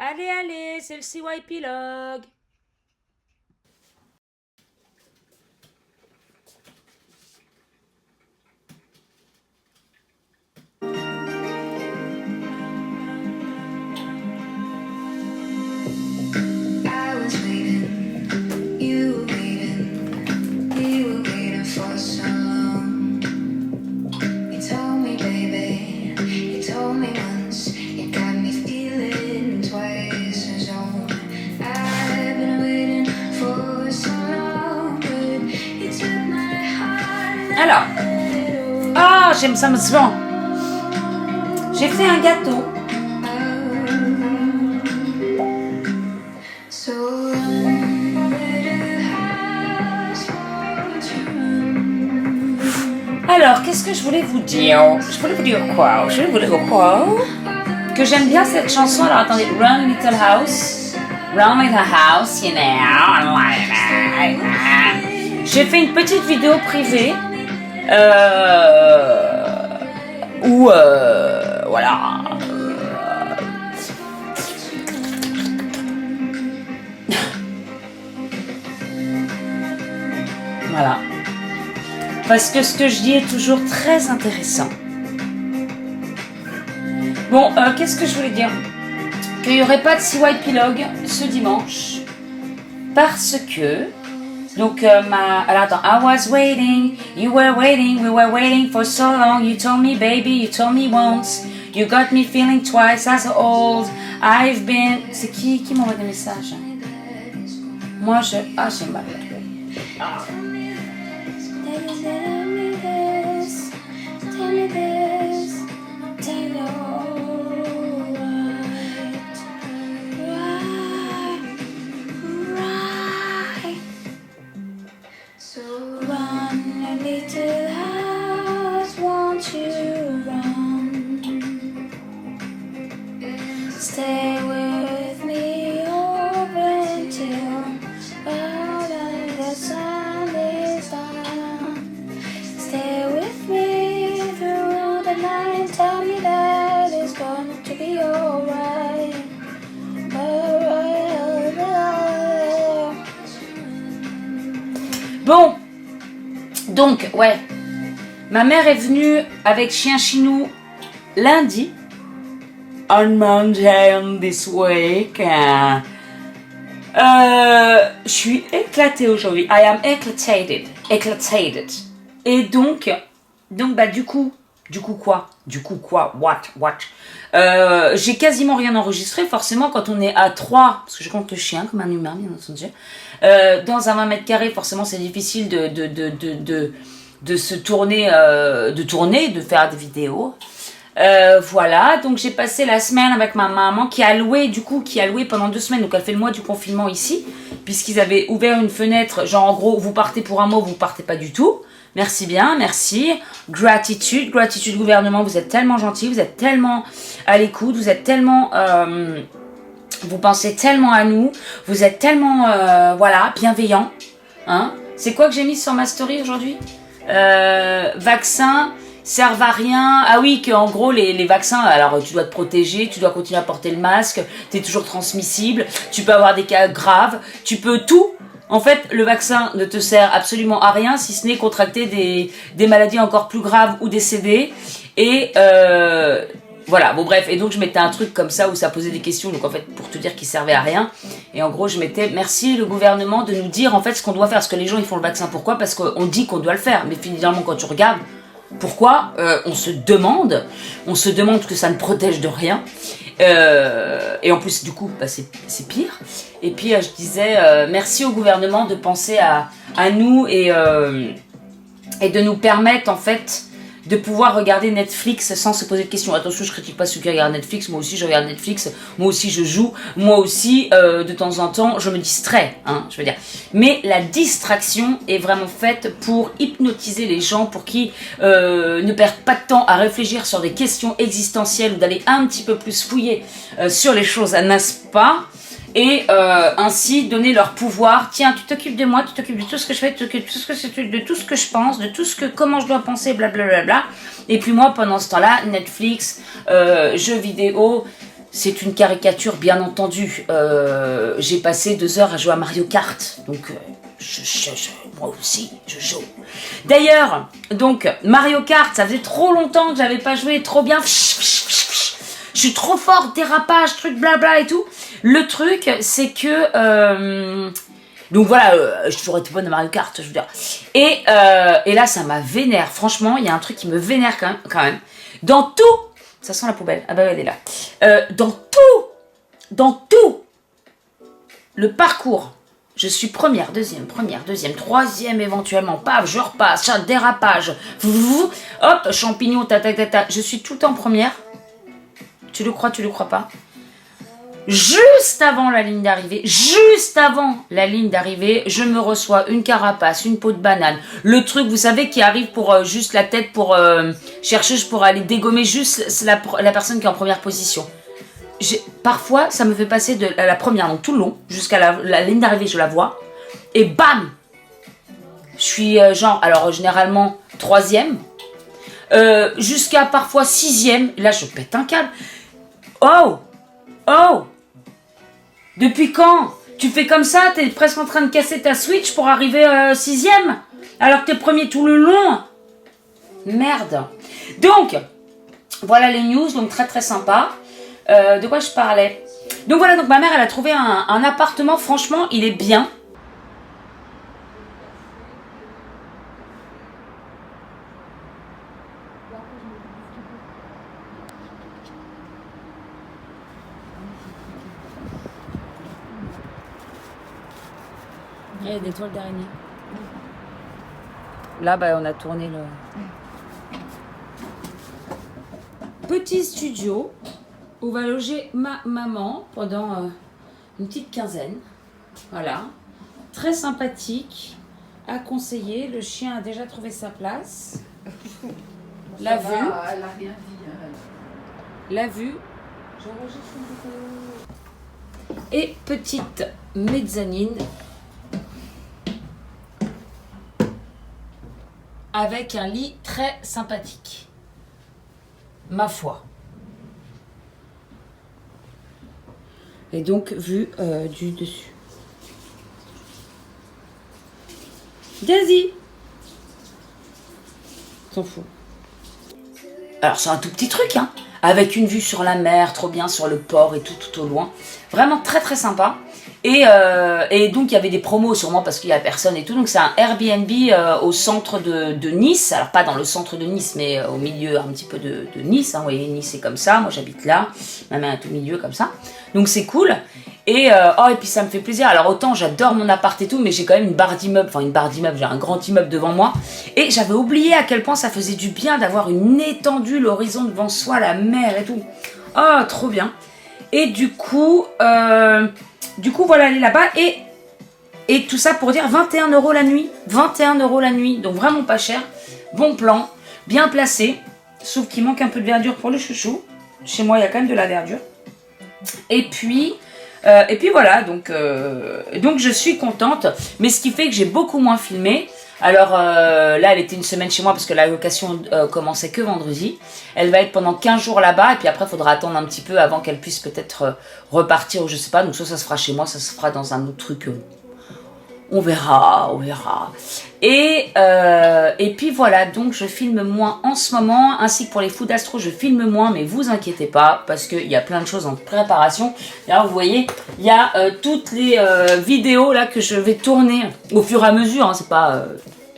Allez, allez, c'est le CYP-log. I was waiting, you were waiting, we were waiting for so long. You told me, baby, you told me once, you got me feeling twice as old. I've been waiting for so long, but you took my heart. Alors, ah, j'aime ça, mais c'est bon. J'ai fait un gâteau. So run, little house, won't you run? Alors, qu'est-ce que je voulais vous dire? Je voulais vous dire quoi? Que j'aime bien cette chanson. Alors, attendez. Run Little House. Run Little House, you know. J'ai fait une petite vidéo privée. Où, voilà. Voilà. Parce que ce que je dis est toujours très intéressant. Bon, qu'est-ce que je voulais dire? Qu'il n'y aurait pas de CYP-log ce dimanche. Parce que... Donc, alors attends. I was waiting, you were waiting, we were waiting for so long. You told me, baby, you told me once. You got me feeling twice as old. I've been... C'est qui m'envoie des messages? Moi, je... Ah, j'ai mal. Ah. Tell me this, tell me right. So run, a little house, won't you run? Stay with me over until all of the sun is down. Stay with me through the night. Tell me that it's going to be alright. Bon, donc, ouais. Ma mère est venue avec Chien Chinou lundi. On Monday this week. Je suis éclatée aujourd'hui. I am eclatated. Et donc bah du coup quoi? What? J'ai quasiment rien enregistré. Forcément, quand on est à 3, parce que je compte le chien comme un humain, bien entendu. Dans un 20 mètres carrés, forcément, c'est difficile de se tourner, de faire des vidéos. Voilà, donc j'ai passé la semaine avec ma maman qui a loué pendant 2 semaines, donc elle fait le mois du confinement ici, puisqu'ils avaient ouvert une fenêtre, genre en gros, vous partez pour un mois, vous partez pas du tout. Merci bien, merci. Gratitude gouvernement, vous êtes tellement gentil, vous êtes tellement à l'écoute, vous êtes tellement... vous pensez tellement à nous, vous êtes tellement, voilà, bienveillant. Hein. C'est quoi que j'ai mis sur ma story aujourd'hui? Vaccin servent à rien. Ah oui, qu'en gros, les vaccins, alors tu dois te protéger, tu dois continuer à porter le masque, tu es toujours transmissible, tu peux avoir des cas graves, tu peux tout. En fait, le vaccin ne te sert absolument à rien, si ce n'est contracter des maladies encore plus graves ou décéder. Et... voilà, bon bref, et donc je mettais un truc comme ça où ça posait des questions, donc en fait pour te dire qu'il servait à rien, et en gros je mettais merci le gouvernement de nous dire en fait ce qu'on doit faire, parce que les gens ils font le vaccin, pourquoi? Parce qu'on dit qu'on doit le faire, mais finalement quand tu regardes pourquoi, on se demande que ça ne protège de rien, et en plus du coup bah, c'est pire, et puis je disais merci au gouvernement de penser à nous et de nous permettre en fait de pouvoir regarder Netflix sans se poser de questions. Attention, je critique pas ceux qui regardent Netflix, moi aussi je regarde Netflix, moi aussi je joue, moi aussi de temps en temps je me distrais, hein, je veux dire. Mais la distraction est vraiment faite pour hypnotiser les gens, pour qu'ils ne perdent pas de temps à réfléchir sur des questions existentielles ou d'aller un petit peu plus fouiller sur les choses, n'est-ce pas? Et ainsi donner leur pouvoir. Tiens, tu t'occupes de moi, tu t'occupes de tout ce que je fais, tu t'occupes de tout ce que je pense, de tout ce que, comment je dois penser, blablabla. Et puis moi, pendant ce temps-là, Netflix, jeux vidéo, c'est une caricature, bien entendu. J'ai passé 2 heures à jouer à Mario Kart, donc moi aussi, je joue. D'ailleurs, donc Mario Kart, ça faisait trop longtemps que j'avais pas joué, trop bien. Je suis trop fort, dérapage, truc blabla et tout. Le truc, c'est que... donc voilà, j'ai toujours été bonne à Mario Kart, je veux dire. Et là, ça m'a vénère. Franchement, il y a un truc qui me vénère quand même. Dans tout... Ça sent la poubelle. Ah bah elle est là. Dans tout le parcours, je suis première, deuxième, troisième éventuellement. Paf, je repasse, dérapage. Hop, champignon, ta. Je suis tout le temps première. Tu le crois pas? Juste avant la ligne d'arrivée, je me reçois une carapace, une peau de banane. Le truc, vous savez, qui arrive pour juste la tête, pour chercher, pour aller dégommer juste la personne qui est en première position. Parfois, ça me fait passer de la première, donc tout le long, jusqu'à la ligne d'arrivée, je la vois. Et bam! Je suis alors généralement 3e, jusqu'à parfois 6e. Là, je pète un câble. Oh! Depuis quand? Tu fais comme ça, t'es presque en train de casser ta Switch pour arriver 6e, alors que t'es premier tout le long. Merde. Donc, voilà les news, donc très très sympa. De quoi je parlais? Donc voilà, donc ma mère, elle a trouvé un appartement, franchement, il est bien. Il y a des toiles d'araignée. Là, on a tourné le... Petit studio où va loger ma maman pendant une petite quinzaine. Voilà. Très sympathique, à conseiller. Le chien a déjà trouvé sa place. La vue. Elle a rien dit. La vue. Et petite mezzanine avec un lit très sympathique. Ma foi. Et donc, vue du dessus. Daisy. S'en fout. Alors, c'est un tout petit truc, hein. Avec une vue sur la mer, trop bien, sur le port et tout au loin. Vraiment très très sympa. Et donc il y avait des promos sûrement parce qu'il y a personne et tout. Donc c'est un Airbnb au centre de Nice. Alors pas dans le centre de Nice, mais au milieu un petit peu de Nice. Hein. Vous voyez, Nice c'est comme ça. Moi j'habite là. Ma mère est au milieu comme ça. Donc c'est cool. Et puis ça me fait plaisir. Alors autant j'adore mon appart et tout, mais j'ai quand même une barre d'immeuble. Enfin une barre d'immeuble, j'ai un grand immeuble devant moi. Et j'avais oublié à quel point ça faisait du bien d'avoir une étendue, l'horizon devant soi, la mer et tout. Oh, trop bien. Et du coup, voilà, elle est là-bas. Et tout ça pour dire 21 € la nuit. 21 € la nuit. Donc vraiment pas cher. Bon plan. Bien placé. Sauf qu'il manque un peu de verdure pour le chouchou. Chez moi, il y a quand même de la verdure. Et puis voilà. Donc je suis contente. Mais ce qui fait que j'ai beaucoup moins filmé. Alors là, elle était une semaine chez moi parce que la location commençait que vendredi. Elle va être pendant 15 jours là-bas et puis après, il faudra attendre un petit peu avant qu'elle puisse peut-être repartir ou je sais pas. Donc soit ça se fera chez moi, ça se fera dans un autre truc. On verra. Et puis voilà, donc je filme moins en ce moment, ainsi que pour les Food Astro, je filme moins, mais vous inquiétez pas, parce qu'il y a plein de choses en préparation. Là, vous voyez, il y a toutes les vidéos là que je vais tourner au fur et à mesure, hein, c'est pas,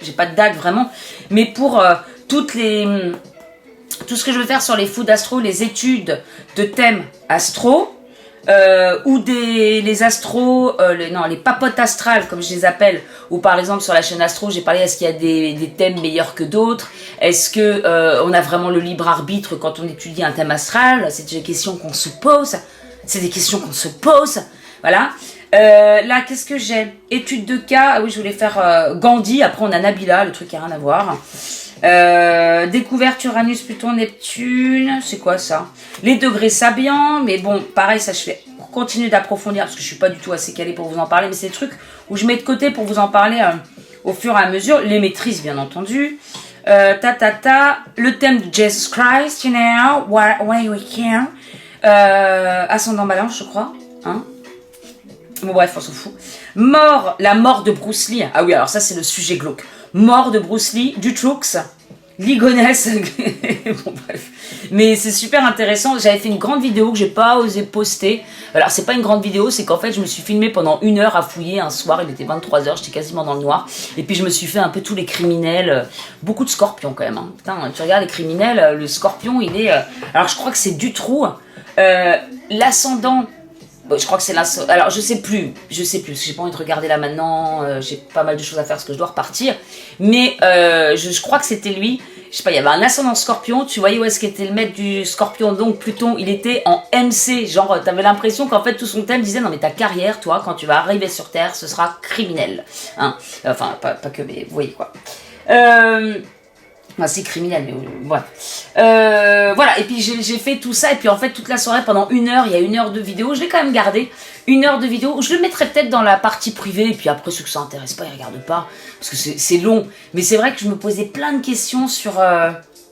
j'ai pas de date vraiment, mais pour tout ce que je veux faire sur les Food Astro, les études de thèmes astro, ou les astros, les papotes astrales comme je les appelle, ou par exemple sur la chaîne astro j'ai parlé, est-ce qu'il y a des thèmes meilleurs que d'autres, est-ce que on a vraiment le libre arbitre quand on étudie un thème astral, c'est des questions qu'on se pose, voilà. Là qu'est-ce que j'ai, étude de cas, ah oui je voulais faire Gandhi, après on a Nabila, le truc qui a rien à voir. Découverte Uranus, Pluton, Neptune, c'est quoi ça? Les degrés sabiens, mais bon, pareil, ça je vais continuer d'approfondir parce que je suis pas du tout assez calée pour vous en parler, mais c'est des trucs où je mets de côté pour vous en parler au fur et à mesure. Les maîtrises, bien entendu. Le thème de Jesus Christ, you know, why we can. Ascendant Balance, je crois. Hein, bon bref, on s'en fout. La mort de Bruce Lee. Ah oui, alors ça c'est le sujet glauque. Mort de Bruce Lee, du Trux, Ligonesse. Bon bref. Mais c'est super intéressant. J'avais fait une grande vidéo que j'ai pas osé poster. Alors c'est pas une grande vidéo, c'est qu'en fait je me suis filmée pendant 1 heure à fouiller un soir. Il était 23h, j'étais quasiment dans le noir. Et puis je me suis fait un peu tous les criminels. Beaucoup de scorpions quand même. Hein. Putain, tu regardes les criminels, le scorpion il est... Alors je crois que c'est Dutroux. L'ascendant... Bon, je crois que c'est l'ascendant... Alors je sais plus. J'ai pas envie de regarder là maintenant. J'ai pas mal de choses à faire parce que je dois repartir. Mais je crois que c'était lui. Je sais pas, il y avait un ascendant scorpion, tu voyais où est-ce qu'était le maître du scorpion, donc Pluton, il était en MC, genre t'avais l'impression qu'en fait tout son thème disait non mais ta carrière, toi, quand tu vas arriver sur Terre, ce sera criminel, hein, enfin pas que, mais vous voyez quoi. C'est criminel, mais voilà. Voilà, et puis j'ai fait tout ça, et puis en fait toute la soirée, pendant 1 heure, il y a 1 heure de vidéo, je l'ai quand même gardé, 1 heure de vidéo, je le mettrai peut-être dans la partie privée, et puis après ceux que ça intéresse pas, ils regardent pas, parce que c'est long, mais c'est vrai que je me posais plein de questions sur...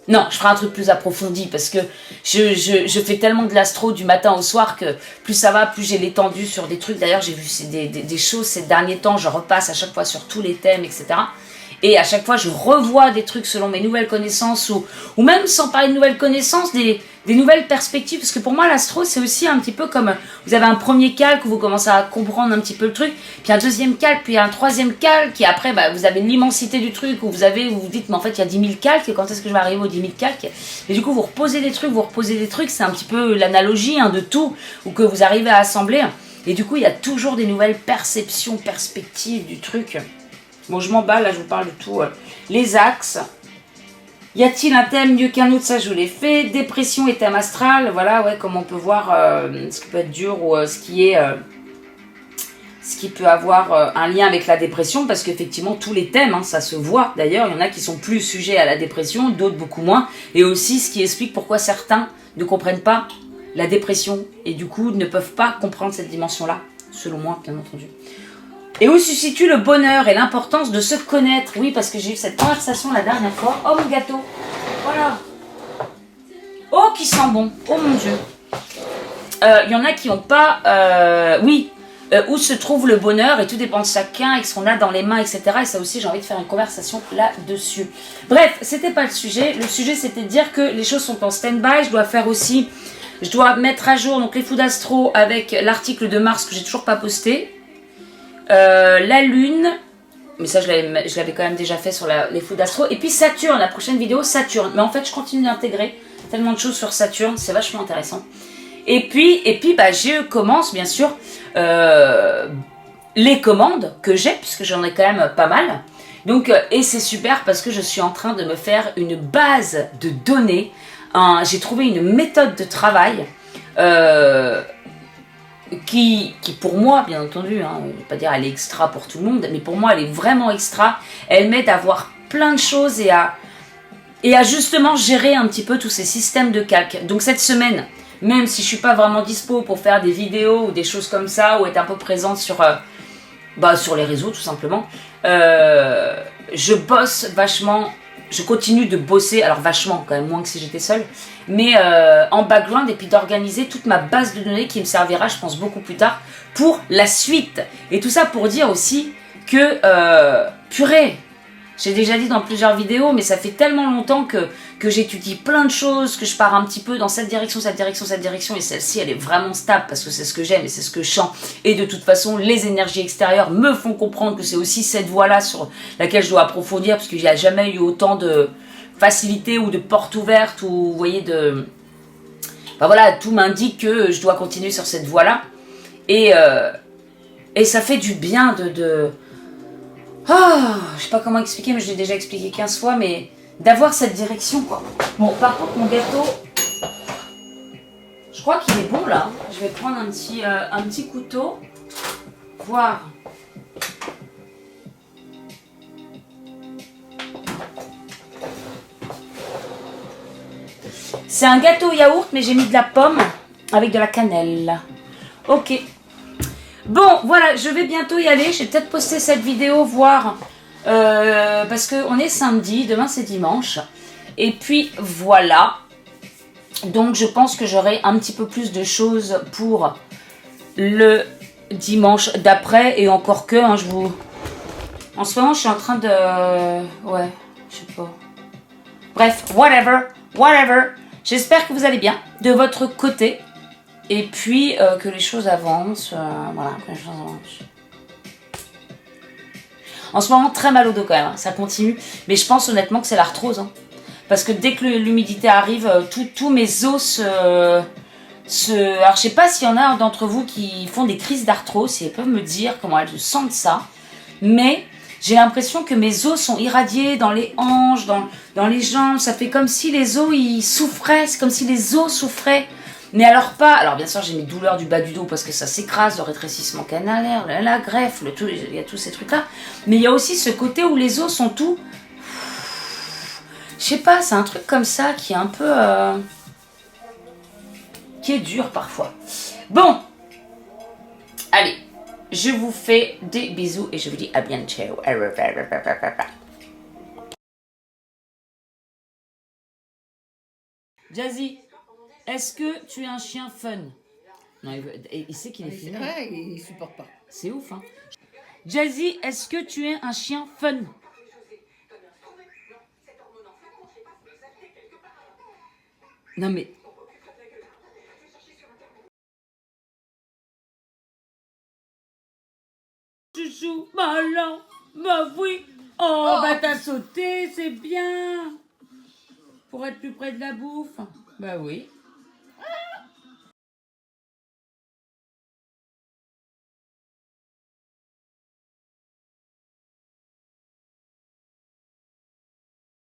Non, je ferai un truc plus approfondi, parce que je fais tellement de l'astro du matin au soir, que plus ça va, plus j'ai l'étendue sur des trucs, d'ailleurs j'ai vu des choses ces derniers temps, je repasse à chaque fois sur tous les thèmes, etc., et à chaque fois, je revois des trucs selon mes nouvelles connaissances ou même sans parler de nouvelles connaissances, des nouvelles perspectives. Parce que pour moi, l'astro, c'est aussi un petit peu comme vous avez un premier calque où vous commencez à comprendre un petit peu le truc, puis un deuxième calque, puis un troisième calque, et après, vous avez l'immensité du truc où vous vous dites, mais en fait, il y a 10 000 calques, et quand est-ce que je vais arriver aux 10 000 calques? Et du coup, vous reposez des trucs, c'est un petit peu l'analogie de tout, ou que vous arrivez à assembler. Et du coup, il y a toujours des nouvelles perceptions, perspectives du truc. Bon, je m'emballe, là, je vous parle de tout. Les axes. Y a-t-il un thème mieux qu'un autre? Ça, je vous l'ai fait. Dépression et thème astral. Voilà, ouais, comme on peut voir ce qui peut être dur ou ce qui peut avoir un lien avec la dépression. Parce qu'effectivement, tous les thèmes, ça se voit. D'ailleurs, il y en a qui sont plus sujets à la dépression, d'autres beaucoup moins. Et aussi, ce qui explique pourquoi certains ne comprennent pas la dépression. Et du coup, ne peuvent pas comprendre cette dimension-là. Selon moi, bien entendu. Et où se situe le bonheur et l'importance de se connaître? Oui, parce que j'ai eu cette conversation la dernière fois. Oh, mon gâteau. Voilà. Oh, qui sent bon. Oh, mon Dieu. Il y en a qui n'ont pas... oui. Où se trouve le bonheur, et tout dépend de chacun, et ce qu'on a dans les mains, etc. Et ça aussi, j'ai envie de faire une conversation là-dessus. Bref, c'était pas le sujet. Le sujet, c'était de dire que les choses sont en stand-by. Je dois mettre à jour donc les fous d'astro avec l'article de mars que j'ai toujours pas posté. La lune, mais ça je l'avais quand même déjà fait sur les fous d'astro, et puis Saturne, la prochaine vidéo Saturne, mais en fait je continue d'intégrer tellement de choses sur Saturne, c'est vachement intéressant. Et puis je commence bien sûr les commandes que j'ai, puisque j'en ai quand même pas mal, donc et c'est super parce que je suis en train de me faire une base de données, j'ai trouvé une méthode de travail qui pour moi, bien entendu, je ne vais pas dire elle est extra pour tout le monde, mais pour moi elle est vraiment extra. Elle m'aide à voir plein de choses et à justement gérer un petit peu tous ces systèmes de calque. Donc cette semaine, même si je ne suis pas vraiment dispo pour faire des vidéos ou des choses comme ça, ou être un peu présente sur les réseaux tout simplement, je bosse vachement. Je continue de bosser, alors vachement, quand même moins que si j'étais seule, mais en background, et puis d'organiser toute ma base de données qui me servira, je pense, beaucoup plus tard pour la suite. Et tout ça pour dire aussi que, purée, j'ai déjà dit dans plusieurs vidéos, mais ça fait tellement longtemps que j'étudie plein de choses, que je pars un petit peu dans cette direction, et celle-ci, elle est vraiment stable, parce que c'est ce que j'aime et c'est ce que je sens. Et de toute façon, les énergies extérieures me font comprendre que c'est aussi cette voie-là sur laquelle je dois approfondir, parce qu'il n'y a jamais eu autant de facilité ou de portes ouvertes, ou vous voyez, voilà, tout m'indique que je dois continuer sur cette voie-là. Et ça fait du bien je sais pas comment expliquer, mais je l'ai déjà expliqué 15 fois, mais d'avoir cette direction, quoi. Bon, par contre, mon gâteau, je crois qu'il est bon, là. Je vais prendre un petit couteau, voir. C'est un gâteau yaourt, mais j'ai mis de la pomme avec de la cannelle. Ok. Bon, voilà, je vais bientôt y aller. Je vais peut-être poster cette vidéo, voir... parce qu'on est samedi, demain c'est dimanche. Et puis, voilà. Donc je pense que j'aurai un petit peu plus de choses pour le dimanche d'après. Et encore que, hein, en ce moment je suis en train de... Ouais, je sais pas. Bref, whatever. J'espère que vous allez bien de votre côté. Et puis que les choses avancent. Voilà, que les choses avancent. En ce moment, très mal au dos quand même, hein, ça continue. Mais je pense honnêtement que c'est l'arthrose. Hein. Parce que dès que l'humidité arrive, tous mes os Alors je sais pas s'il y en a d'entre vous qui font des crises d'arthrose, si elles peuvent me dire comment elles sentent ça. Mais j'ai l'impression que mes os sont irradiés dans les hanches, dans les jambes. Ça fait comme si les os, ils souffraient. C'est comme si les os souffraient. Mais alors pas... Alors bien sûr, j'ai mes douleurs du bas du dos parce que ça s'écrase, le rétrécissement canalaire, la greffe, il y a tous ces trucs-là. Mais il y a aussi ce côté où les os sont tout... Je sais pas, c'est un truc comme ça qui est un peu... qui est dur parfois. Bon. Allez. Je vous fais des bisous et je vous dis à bientôt. Jazzy, est-ce que tu es un chien fun? Non, il sait qu'il est filmé. Ouais, il supporte pas. C'est ouf, hein. Jazzy, est-ce que tu es un chien fun? Non mais... Chouchou, malin, bah oui. Oh, bah t'as sauté, c'est bien. Pour être plus près de la bouffe. Bah oui.